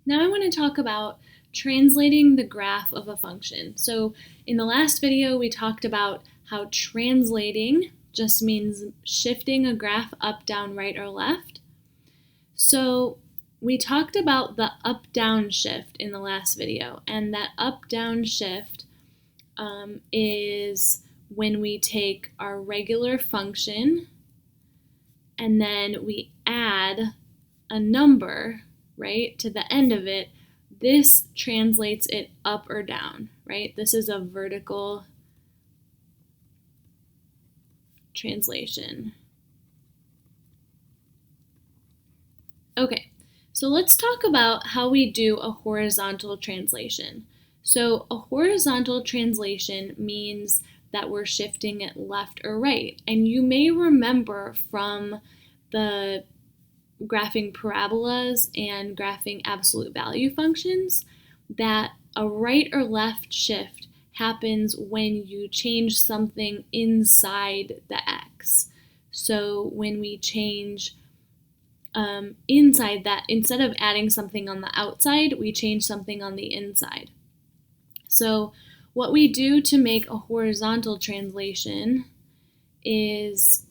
Now I want to talk about translating the graph of a function. So in the last video, we talked about how translating just means shifting a graph up, down, right, or left. So we talked about the up-down shift in the last video, and that up-down shift is when we take our regular function and then we add a number, right, to the end of it. This translates it up or down, right? This is a vertical translation. Okay, so let's talk about how we do a horizontal translation. So a horizontal translation means that we're shifting it left or right. And you may remember from the graphing parabolas and graphing absolute value functions that a right or left shift happens when you change something inside the x. So when we change inside that, instead of adding something on the outside, we change something on the inside. So what we do to make a horizontal translation is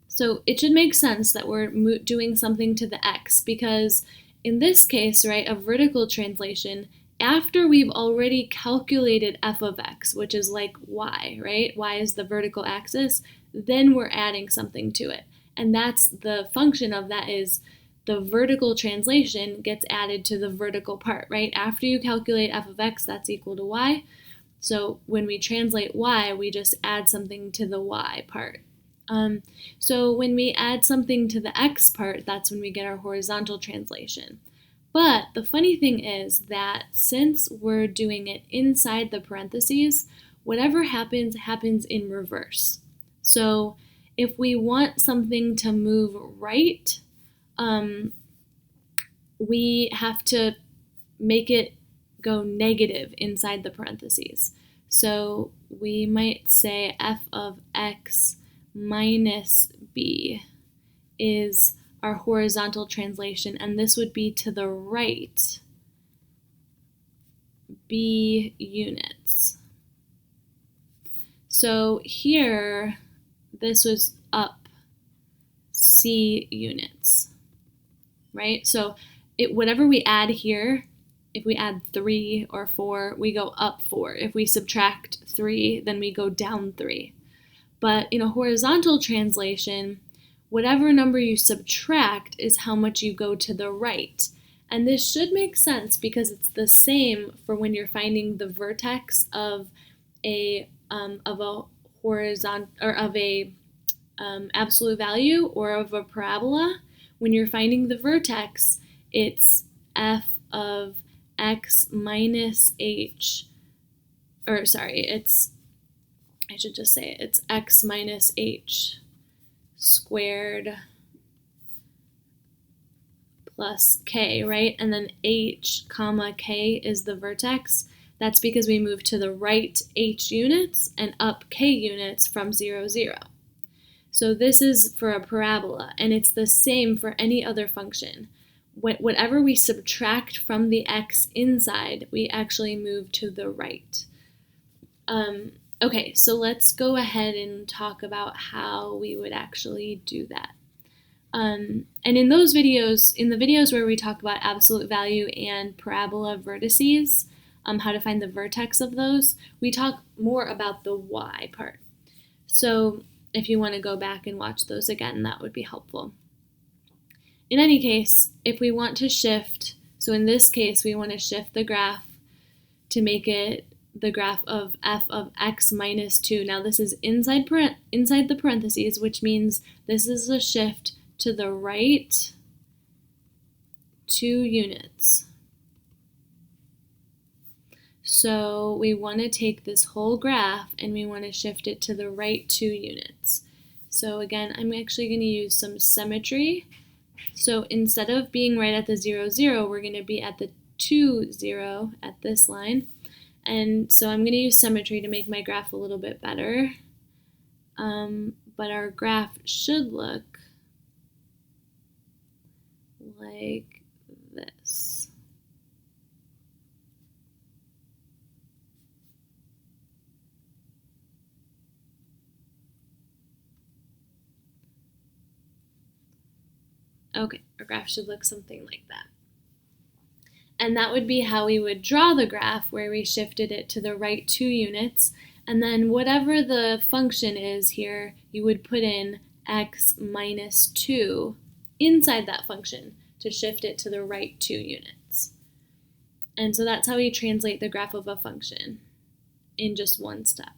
so it should make sense that we're doing something to the x, because in this case, right, a vertical translation, after we've already calculated f of x, which is like y, right? Y is the vertical axis, then we're adding something to it. And that's the function of that is the vertical translation gets added to the vertical part, right? After you calculate f of x, that's equal to y. So when we translate y, we just add something to the y part. So when we add something to the x part, that's when we get our horizontal translation. But the funny thing is that since we're doing it inside the parentheses, whatever happens, happens in reverse. So if we want something to move right, we have to make it go negative inside the parentheses. So we might say f of x minus b is our horizontal translation, and this would be to the right b units. So here, this was up c units, right? So whatever we add here, if we add 3 or 4, we go up 4. If we subtract 3, then we go down 3. But in a horizontal translation, whatever number you subtract is how much you go to the right. And this should make sense because it's the same for when you're finding the vertex of a horizontal or of a absolute value or of a parabola. When you're finding the vertex, it's f of x minus h, or sorry, I should just say it's x minus h squared plus k, right? And then h comma k is the vertex. That's because we move to the right h units and up k units from 0, 0. So this is for a parabola, and it's the same for any other function. Whatever we subtract from the x inside, we actually move to the right. Okay, so let's go ahead and talk about how we would actually do that. And in those videos, in the videos where we talk about absolute value and parabola vertices, how to find the vertex of those, we talk more about the y part. So if you want to go back and watch those again, that would be helpful. In any case, if we want to shift, so in this case, we want to shift the graph to make it the graph of f of x minus 2. Now this is inside the parentheses, which means this is a shift to the right 2 units. So we want to take this whole graph and we want to shift it to the right 2 units. So again, I'm actually going to use some symmetry. So instead of being right at the 0, 0, we're going to be at the 2, 0 at this line. And so I'm going to use symmetry to make my graph a little bit better. but our graph should look like this. Okay, our graph should look something like that. And that would be how we would draw the graph, where we shifted it to the right 2 units. And then whatever the function is here, you would put in x minus 2 inside that function to shift it to the right 2 units. And so that's how we translate the graph of a function in just one step.